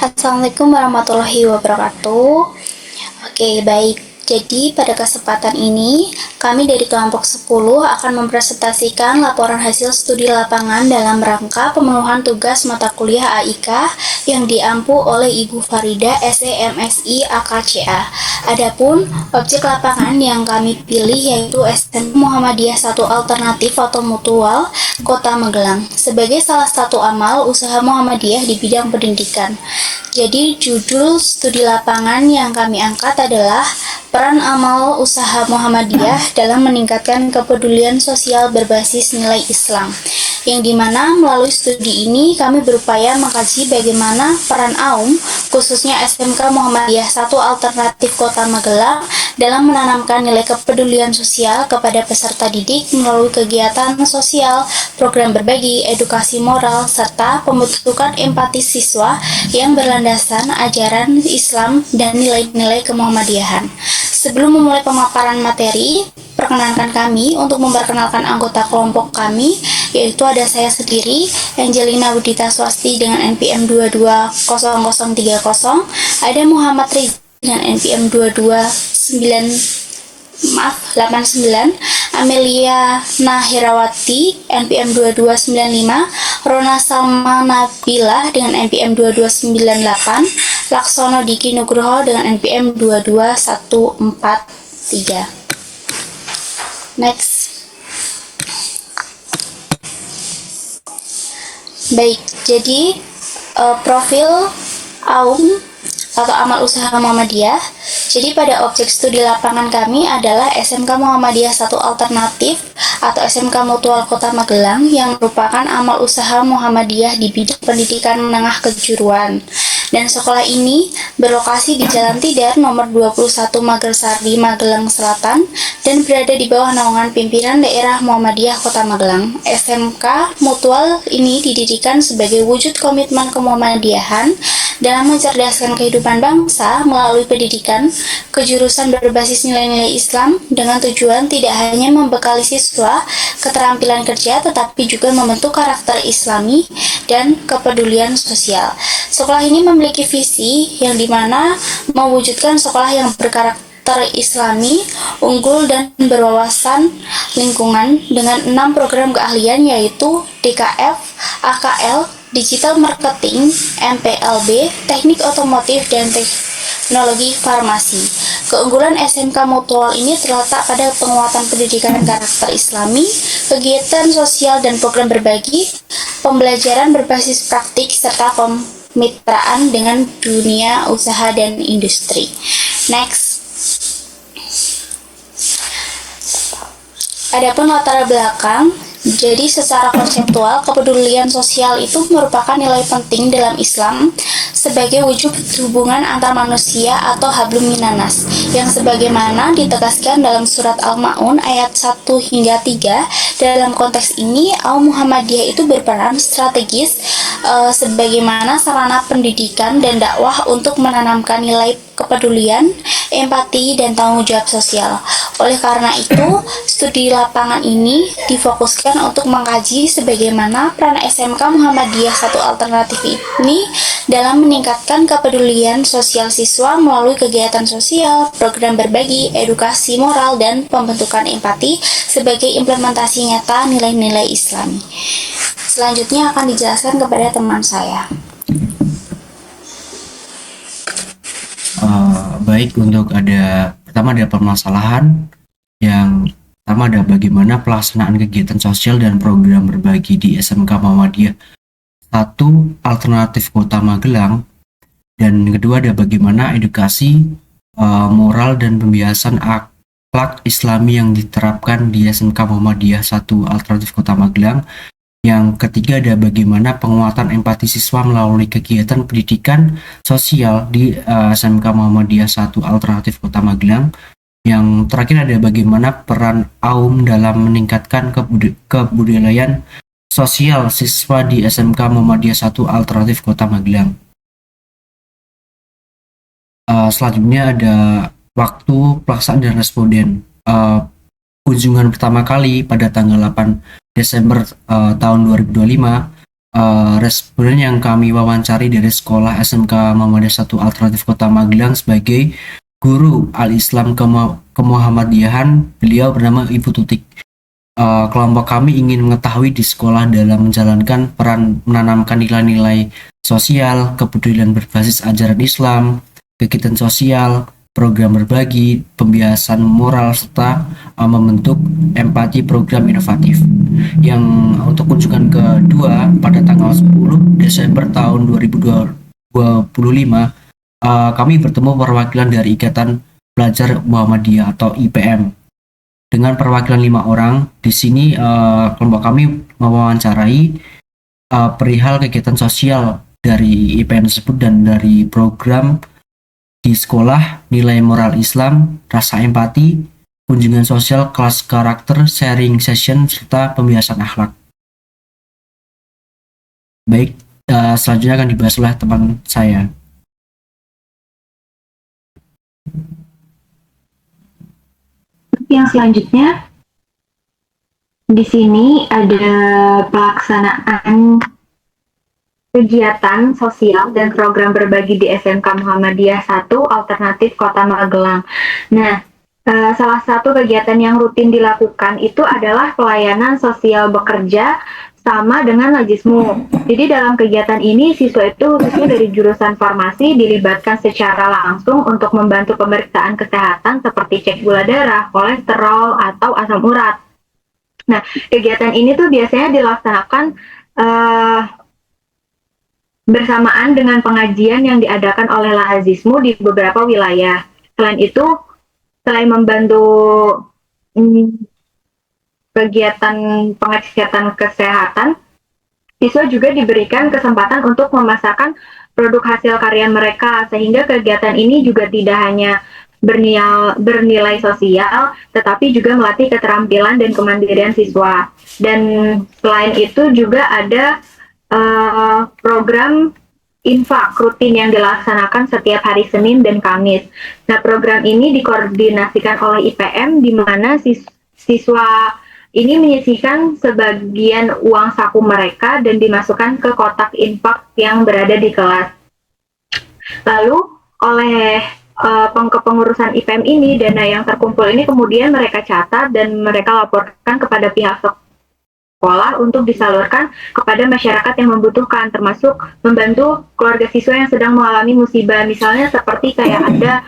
Assalamualaikum warahmatullahi wabarakatuh. Oke, baik. Jadi pada kesempatan ini, kami dari kelompok 10 akan mempresentasikan laporan hasil studi lapangan dalam rangka pemenuhan tugas mata kuliah AIK yang diampu oleh Ibu Farida SEMSI AKCA. Adapun objek lapangan yang kami pilih yaitu SMK Muhammadiyah 1 Alternatif atau Mutual Kota Magelang sebagai salah satu amal usaha Muhammadiyah di bidang pendidikan. Jadi judul studi lapangan yang kami angkat adalah peran amal usaha Muhammadiyah dalam meningkatkan kepedulian sosial berbasis nilai Islam, yang dimana melalui studi ini kami berupaya mengkaji bagaimana peran AUM, khususnya SMK Muhammadiyah 1 Alternatif Kota Magelang, dalam menanamkan nilai kepedulian sosial kepada peserta didik melalui kegiatan sosial, program berbagi, edukasi moral, serta pembentukan empati siswa yang berlandaskan ajaran Islam dan nilai-nilai kemuhammadiyahan. Sebelum memulai pemaparan materi, perkenankan kami untuk memperkenalkan anggota kelompok kami, yaitu ada saya sendiri, Angelina Budita Swasti dengan NPM 220030, ada Muhammad Rizky dengan NPM 89, Amelia Nahirawati NPM 2295, Rona Salma Nabila dengan NPM 2298, Laksono Diki Nugroho dengan NPM 22143. Next. Baik, jadi profil AUM atau amal usaha Muhammadiyah. Jadi pada objek studi lapangan kami adalah SMK Muhammadiyah 1 Alternatif atau SMK Mutual Kota Magelang yang merupakan amal usaha Muhammadiyah di bidang pendidikan menengah kejuruan. Dan sekolah ini berlokasi di Jalan Tidar nomor 21 Magersari, Magelang Selatan dan berada di bawah naungan pimpinan daerah Muhammadiyah Kota Magelang. SMK Mutual ini didirikan sebagai wujud komitmen kemuhammadiyahan dalam mencerdaskan kehidupan bangsa melalui pendidikan kejurusan berbasis nilai-nilai Islam dengan tujuan tidak hanya membekali siswa keterampilan kerja tetapi juga membentuk karakter Islami dan kepedulian sosial. Sekolah ini memiliki visi yang dimana mewujudkan sekolah yang berkarakter Islami, unggul dan berwawasan lingkungan dengan 6 program keahlian yaitu DKF, AKL, Digital Marketing, MPLB, Teknik Otomotif, dan Teknologi Farmasi. Keunggulan SMK Mutual ini terletak pada penguatan pendidikan karakter Islami, kegiatan sosial dan program berbagi, pembelajaran berbasis praktik, serta kemitraan dengan dunia usaha dan industri. Next. Adapun latar belakang, jadi secara konseptual, kepedulian sosial itu merupakan nilai penting dalam Islam sebagai wujud hubungan antar manusia atau hablum minanas, yang sebagaimana ditegaskan dalam surat Al-Ma'un ayat 1 hingga 3. Dalam konteks ini, AUM Muhammadiyah itu berperan strategis sebagaimana sarana pendidikan dan dakwah untuk menanamkan nilai kepedulian, empati, dan tanggung jawab sosial. Oleh karena itu, studi lapangan ini difokuskan untuk mengkaji sebagaimana peran SMK Muhammadiyah 1 Alternatif ini dalam meningkatkan kepedulian sosial siswa melalui kegiatan sosial, program berbagi, edukasi moral, dan pembentukan empati sebagai implementasi nyata nilai-nilai Islami. Selanjutnya akan dijelaskan kepada teman saya. Baik, untuk pertama ada permasalahan yang pertama ada bagaimana pelaksanaan kegiatan sosial dan program berbagi di SMK Muhammadiyah 1 Alternatif Kota Magelang, dan kedua ada bagaimana edukasi moral dan pembiasan akhlak Islami yang diterapkan di SMK Muhammadiyah 1 Alternatif Kota Magelang. Yang ketiga ada bagaimana penguatan empati siswa melalui kegiatan pendidikan sosial di SMK Muhammadiyah 1 Alternatif Kota Magelang. Yang terakhir ada bagaimana peran AUM dalam meningkatkan kebudayaan sosial siswa di SMK Muhammadiyah 1 Alternatif Kota Magelang. Selanjutnya ada waktu pelaksanaan dan responden. Kunjungan pertama kali pada tanggal 8 Desember tahun 2025 responden yang kami wawancari dari sekolah SMK Muhammadiyah 1 Alternatif Kota Magelang sebagai guru Al-Islam Kemuhammadiyahan, beliau bernama Ibu Tutik. Kelompok kami ingin mengetahui di sekolah dalam menjalankan peran menanamkan nilai-nilai sosial, kepedulian berbasis ajaran Islam, kegiatan sosial, program berbagi, pembiasan moral, serta membentuk empati program inovatif. Yang untuk kunjungan kedua pada tanggal 10 Desember tahun 2025, kami bertemu perwakilan dari Ikatan Pelajar Muhammadiyah atau IPM dengan perwakilan 5 orang. Di sini kelompok kami mewawancarai perihal kegiatan sosial dari IPM tersebut dan dari program di sekolah, nilai moral Islam, rasa empati, kunjungan sosial, kelas karakter, sharing session, serta pembiasan akhlak. Baik, selanjutnya akan dibahas oleh teman saya. Yang selanjutnya, di sini ada pelaksanaan kegiatan sosial dan program berbagi di SMK Muhammadiyah 1 Alternatif Kota Magelang. Nah, salah satu kegiatan yang rutin dilakukan itu adalah pelayanan sosial bekerja sama dengan Lajismu. Jadi dalam kegiatan ini siswa itu khususnya dari jurusan farmasi dilibatkan secara langsung untuk membantu pemeriksaan kesehatan seperti cek gula darah, kolesterol, atau asam urat. Nah, kegiatan ini tuh biasanya dilaksanakan bersamaan dengan pengajian yang diadakan oleh Lajismu di beberapa wilayah. Selain itu, selain membantu kegiatan pengecekan kesehatan, siswa juga diberikan kesempatan untuk memasarkan produk hasil karya mereka, sehingga kegiatan ini juga tidak hanya bernilai sosial, tetapi juga melatih keterampilan dan kemandirian siswa. Dan selain itu juga ada program infak rutin yang dilaksanakan setiap hari Senin dan Kamis. Nah, program ini dikoordinasikan oleh IPM, di mana siswa ini menyisihkan sebagian uang saku mereka dan dimasukkan ke kotak infak yang berada di kelas. Lalu oleh kepengurusan IPM ini, dana yang terkumpul ini kemudian mereka catat dan mereka laporkan kepada pihak sekolah untuk disalurkan kepada masyarakat yang membutuhkan, termasuk membantu keluarga siswa yang sedang mengalami musibah. Misalnya seperti kayak ada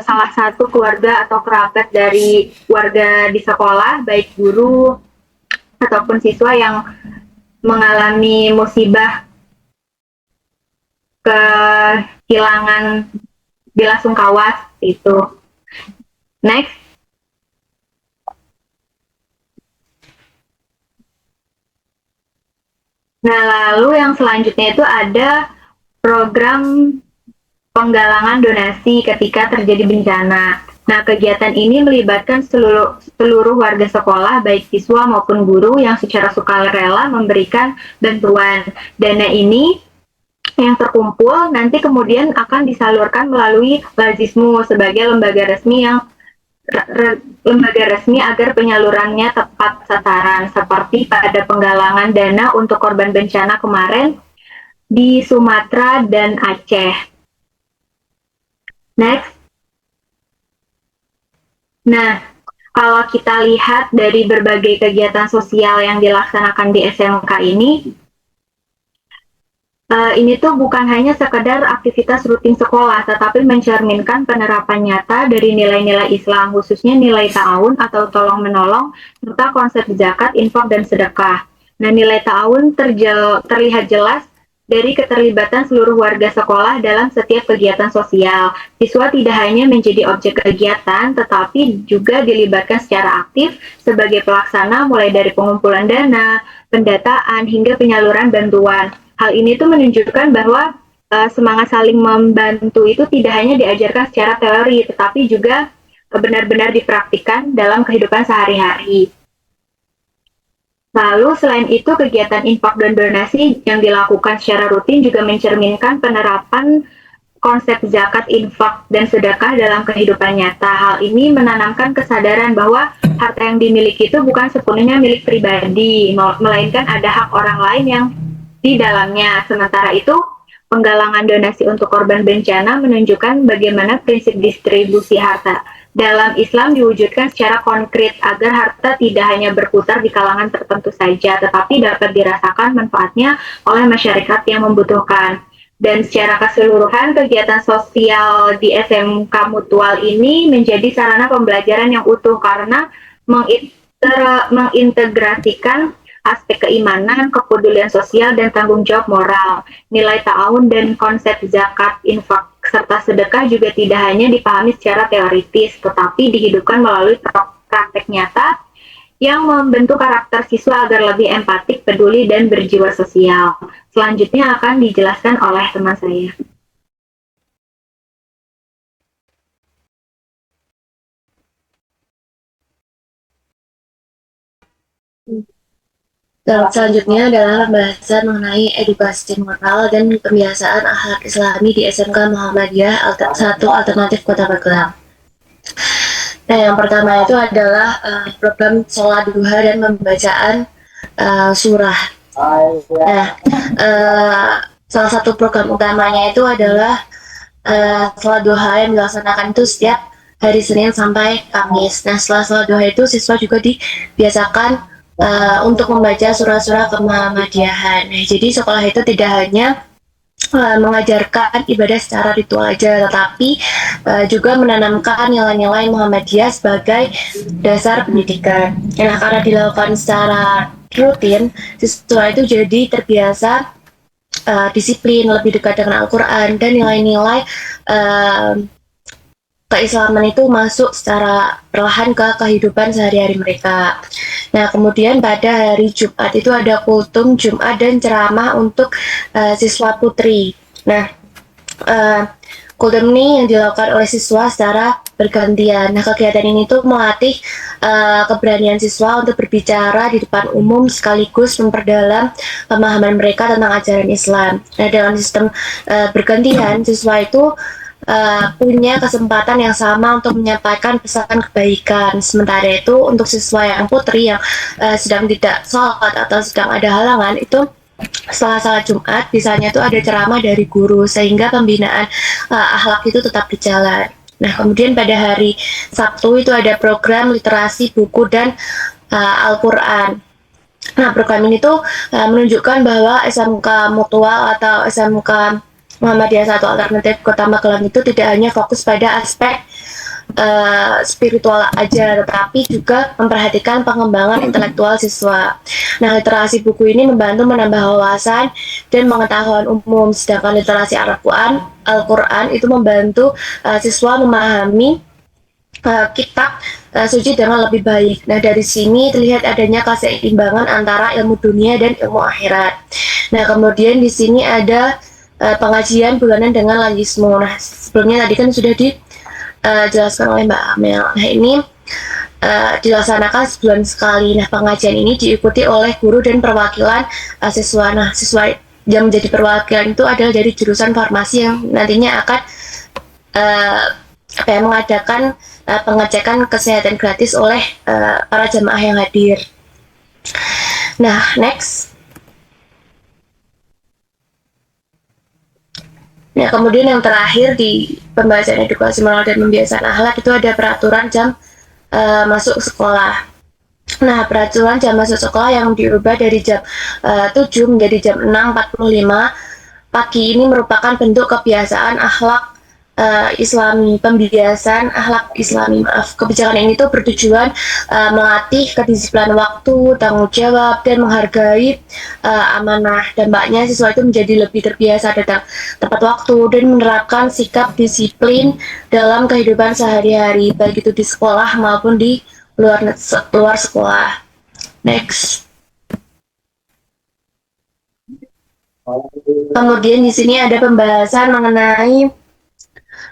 salah satu keluarga atau kerabat dari warga di sekolah, baik guru ataupun siswa yang mengalami musibah kehilangan bela sungkawa itu. Next. Nah, lalu yang selanjutnya itu ada program penggalangan donasi ketika terjadi bencana. Nah, kegiatan ini melibatkan seluruh warga sekolah, baik siswa maupun guru yang secara sukarela memberikan bantuan. Dana ini yang terkumpul nanti kemudian akan disalurkan melalui Lajismu sebagai lembaga resmi agar penyalurannya tepat sasaran, seperti pada penggalangan dana untuk korban bencana kemarin di Sumatera dan Aceh. Next. Nah, kalau kita lihat dari berbagai kegiatan sosial yang dilaksanakan di SMK ini tuh bukan hanya sekedar aktivitas rutin sekolah, tetapi mencerminkan penerapan nyata dari nilai-nilai Islam, khususnya nilai ta'awun atau tolong-menolong, serta konsep zakat, infak, dan sedekah. Nah, nilai ta'awun terlihat jelas dari keterlibatan seluruh warga sekolah dalam setiap kegiatan sosial. Siswa tidak hanya menjadi objek kegiatan, tetapi juga dilibatkan secara aktif sebagai pelaksana, mulai dari pengumpulan dana, pendataan, hingga penyaluran bantuan. Hal ini tuh menunjukkan bahwa semangat saling membantu itu tidak hanya diajarkan secara teori, tetapi juga benar-benar dipraktikkan dalam kehidupan sehari-hari. Lalu selain itu, kegiatan infak dan donasi yang dilakukan secara rutin juga mencerminkan penerapan konsep zakat, infak, dan sedekah dalam kehidupan nyata. Hal ini menanamkan kesadaran bahwa harta yang dimiliki itu bukan sepenuhnya milik pribadi, melainkan ada hak orang lain yang di dalamnya. Sementara itu, penggalangan donasi untuk korban bencana menunjukkan bagaimana prinsip distribusi harta dalam Islam diwujudkan secara konkret agar harta tidak hanya berputar di kalangan tertentu saja, tetapi dapat dirasakan manfaatnya oleh masyarakat yang membutuhkan. Dan secara keseluruhan, kegiatan sosial di SMK Mutual ini menjadi sarana pembelajaran yang utuh karena mengintegrasikan aspek keimanan, kepedulian sosial, dan tanggung jawab moral. Nilai ta'awun dan konsep zakat, infak, serta sedekah juga tidak hanya dipahami secara teoritis, tetapi dihidupkan melalui praktek nyata yang membentuk karakter siswa agar lebih empatik, peduli, dan berjiwa sosial. Selanjutnya akan dijelaskan oleh teman saya. Selanjutnya adalah pembahasan mengenai edukasi moral dan kebiasaan akhlak Islami di SMK Muhammadiyah 1 Alternatif Kota Magelang. Nah, yang pertama itu adalah program sholat duha dan pembacaan surah. Nah, salah satu program utamanya itu adalah sholat duha yang dilaksanakan itu setiap hari Senin sampai Kamis. Nah, setelah sholat duha itu siswa juga dibiasakan untuk membaca surah-surah kemuhammadiyahan. Nah, jadi sekolah itu tidak hanya mengajarkan ibadah secara ritual aja, tetapi juga menanamkan nilai-nilai Muhammadiyah sebagai dasar pendidikan. Nah, karena dilakukan secara rutin, siswa itu jadi terbiasa disiplin, lebih dekat dengan Al-Quran, dan nilai-nilai keislaman itu masuk secara perlahan ke kehidupan sehari-hari mereka. Nah, kemudian pada hari Jumat itu ada kultum Jumat dan ceramah untuk siswa putri. Nah, kultum ini yang dilakukan oleh siswa secara bergantian. Nah, kegiatan ini tuh melatih keberanian siswa untuk berbicara di depan umum sekaligus memperdalam pemahaman mereka tentang ajaran Islam. Nah, dalam sistem bergantian, siswa itu punya kesempatan yang sama untuk menyampaikan pesan kebaikan. Sementara itu untuk siswa yang putri yang sedang tidak sholat atau sedang ada halangan, itu setelah salat Jumat biasanya itu ada ceramah dari guru sehingga pembinaan akhlak itu tetap berjalan. Nah, kemudian pada hari Sabtu itu ada program literasi buku dan Al-Quran. Nah, program ini tuh menunjukkan bahwa SMK Mutual atau SMK Muhammadiyah 1 Alternatif Kota Magelang itu tidak hanya fokus pada aspek spiritual aja, tetapi juga memperhatikan pengembangan intelektual siswa. Nah, literasi buku ini membantu menambah wawasan dan pengetahuan umum, sedangkan literasi Al-Quran itu membantu siswa memahami kitab suci dengan lebih baik. Nah, dari sini terlihat adanya keseimbangan antara ilmu dunia dan ilmu akhirat. Nah, kemudian di sini ada pengajian bulanan dengan Lajismu. Nah, sebelumnya tadi kan sudah dijelaskan oleh Mbak Amel. Nah, ini dilaksanakan sebulan sekali. Nah, pengajian ini diikuti oleh guru dan perwakilan siswa. Nah, siswa yang menjadi perwakilan itu adalah dari jurusan farmasi yang nantinya akan mengadakan pengecekan kesehatan gratis oleh para jamaah yang hadir. Nah, next. Nah, kemudian yang terakhir di pembahasan edukasi moral dan pembiasaan akhlak itu ada peraturan jam masuk sekolah. Nah, peraturan jam masuk sekolah yang diubah dari jam 7 menjadi jam 6.45 pagi ini merupakan bentuk kebiasaan akhlak Islami, pembiasaan akhlak Islami. Kebijakan ini tuh bertujuan melatih kedisiplinan waktu, tanggung jawab, dan menghargai amanah. Dampaknya siswa itu menjadi lebih terbiasa datang tepat waktu dan menerapkan sikap disiplin dalam kehidupan sehari-hari, baik itu di sekolah maupun di luar sekolah. Next. Kemudian di sini ada pembahasan mengenai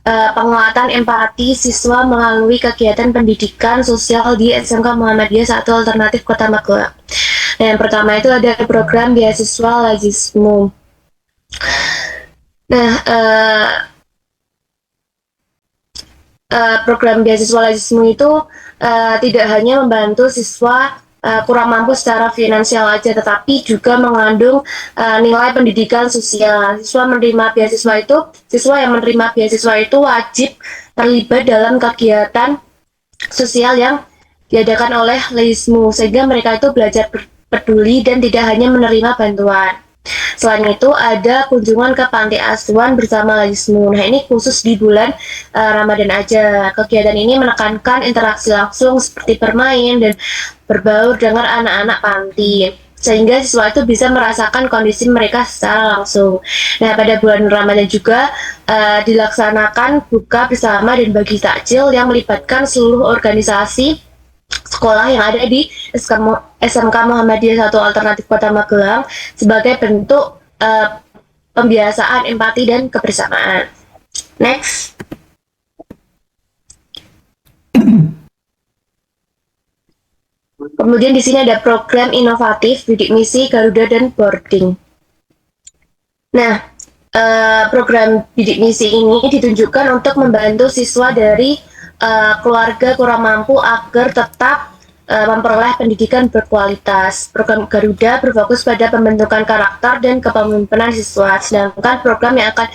penguatan empati siswa melalui kegiatan pendidikan sosial di SMK Muhammadiyah 1 Alternatif Kota Magelang. Nah, yang pertama itu ada program beasiswa Lajismu. Nah, program beasiswa Lajismu itu tidak hanya membantu siswa kurang mampu secara finansial aja, tetapi juga mengandung nilai pendidikan sosial. Siswa yang menerima beasiswa itu wajib terlibat dalam kegiatan sosial yang diadakan oleh LAISMU, sehingga mereka itu belajar peduli dan tidak hanya menerima bantuan. Selain itu ada kunjungan ke panti asuhan bersama LAISMU. Nah, ini khusus di bulan Ramadan aja. Kegiatan ini menekankan interaksi langsung seperti bermain dan berbaur dengan anak-anak panti, sehingga siswa itu bisa merasakan kondisi mereka secara langsung. Nah, pada bulan Ramadan juga dilaksanakan buka bersama dan bagi takjil yang melibatkan seluruh organisasi sekolah yang ada di SMK Muhammadiyah 1 Alternatif Kota Magelang sebagai bentuk pembiasaan empati dan kebersamaan. Next. Kemudian di sini ada program inovatif bidik misi Garuda dan boarding. Nah, program bidik misi ini ditunjukkan untuk membantu siswa dari keluarga kurang mampu agar tetap memperoleh pendidikan berkualitas. Program Garuda berfokus pada pembentukan karakter dan kepemimpinan siswa, sedangkan program yang akan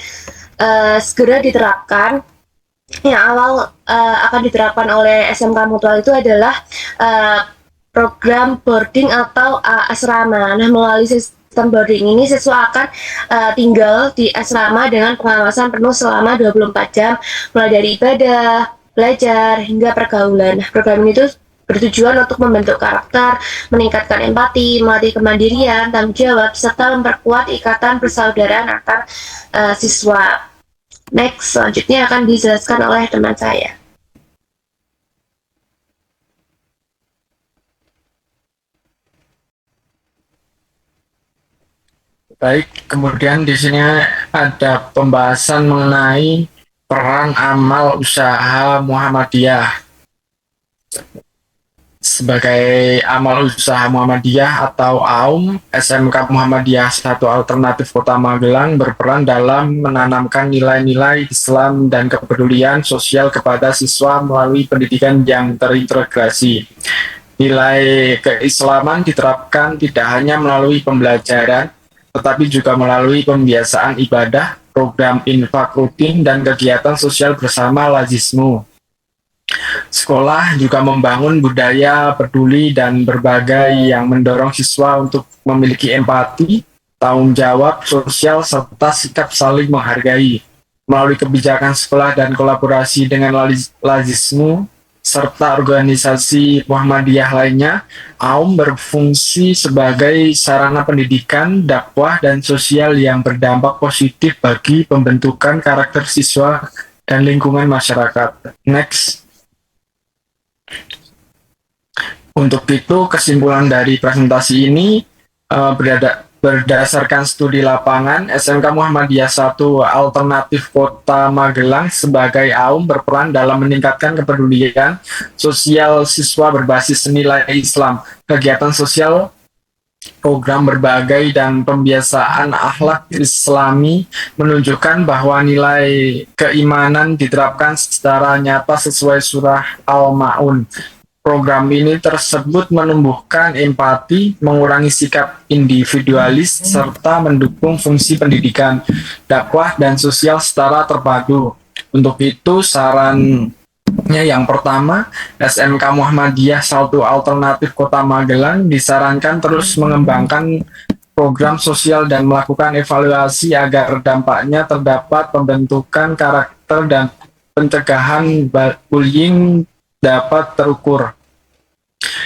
segera diterapkan, yang awal akan diterapkan oleh SMK Mutual itu adalah program boarding atau asrama. Nah, melalui sistem boarding ini siswa akan tinggal di asrama dengan pengawasan penuh selama 24 jam, mulai dari ibadah, belajar, hingga pergaulan. Nah, program ini tuh bertujuan untuk membentuk karakter, meningkatkan empati, melatih kemandirian, tanggung jawab, serta memperkuat ikatan persaudaraan antar siswa. Next, selanjutnya akan dijelaskan oleh teman saya. Baik, kemudian di sini ada pembahasan mengenai peran amal usaha Muhammadiyah. Sebagai amal usaha Muhammadiyah atau AUM, SMK Muhammadiyah 1 Alternatif Kota Magelang berperan dalam menanamkan nilai-nilai Islam dan kepedulian sosial kepada siswa melalui pendidikan yang terintegrasi. Nilai keislaman diterapkan tidak hanya melalui pembelajaran, tetapi juga melalui pembiasaan ibadah, program infak rutin, dan kegiatan sosial bersama LAISMU. Sekolah juga membangun budaya peduli dan berbagai yang mendorong siswa untuk memiliki empati, tanggung jawab sosial, serta sikap saling menghargai. Melalui kebijakan sekolah dan kolaborasi dengan LAISMU, serta organisasi Muhammadiyah lainnya, AUM berfungsi sebagai sarana pendidikan, dakwah, dan sosial yang berdampak positif bagi pembentukan karakter siswa dan lingkungan masyarakat. Next. Untuk itu, kesimpulan dari presentasi ini berdasarkan studi lapangan, SMK Muhammadiyah 1 Alternatif Kota Magelang sebagai AUM berperan dalam meningkatkan kepedulian sosial siswa berbasis nilai Islam, kegiatan sosial, program berbagai, dan pembiasaan akhlak Islami menunjukkan bahwa nilai keimanan diterapkan secara nyata sesuai surah Al-Ma'un. Program ini tersebut menumbuhkan empati, mengurangi sikap individualis, serta mendukung fungsi pendidikan, dakwah, dan sosial secara terpadu. Untuk itu, sarannya yang pertama, SMK Muhammadiyah 1 Alternatif Kota Magelang disarankan terus mengembangkan program sosial dan melakukan evaluasi agar dampaknya terdapat pembentukan karakter dan pencegahan bullying dapat terukur.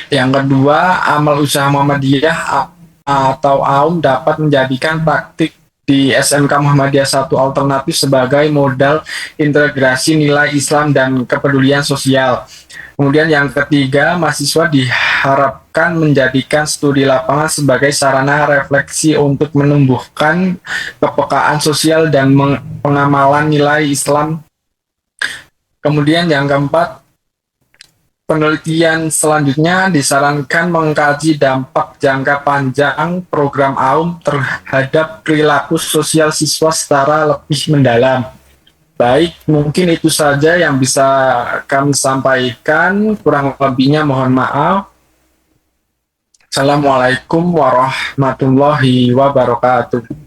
Yang kedua, amal usaha Muhammadiyah atau AUM dapat menjadikan praktik di SMK Muhammadiyah 1 Alternatif sebagai modal integrasi nilai Islam dan kepedulian sosial. Kemudian yang ketiga, mahasiswa diharapkan menjadikan studi lapangan sebagai sarana refleksi untuk menumbuhkan kepekaan sosial dan pengamalan nilai Islam. Kemudian yang keempat, penelitian selanjutnya disarankan mengkaji dampak jangka panjang program AUM terhadap perilaku sosial siswa secara lebih mendalam. Baik, mungkin itu saja yang bisa kami sampaikan, kurang lebihnya mohon maaf. Assalamualaikum warahmatullahi wabarakatuh.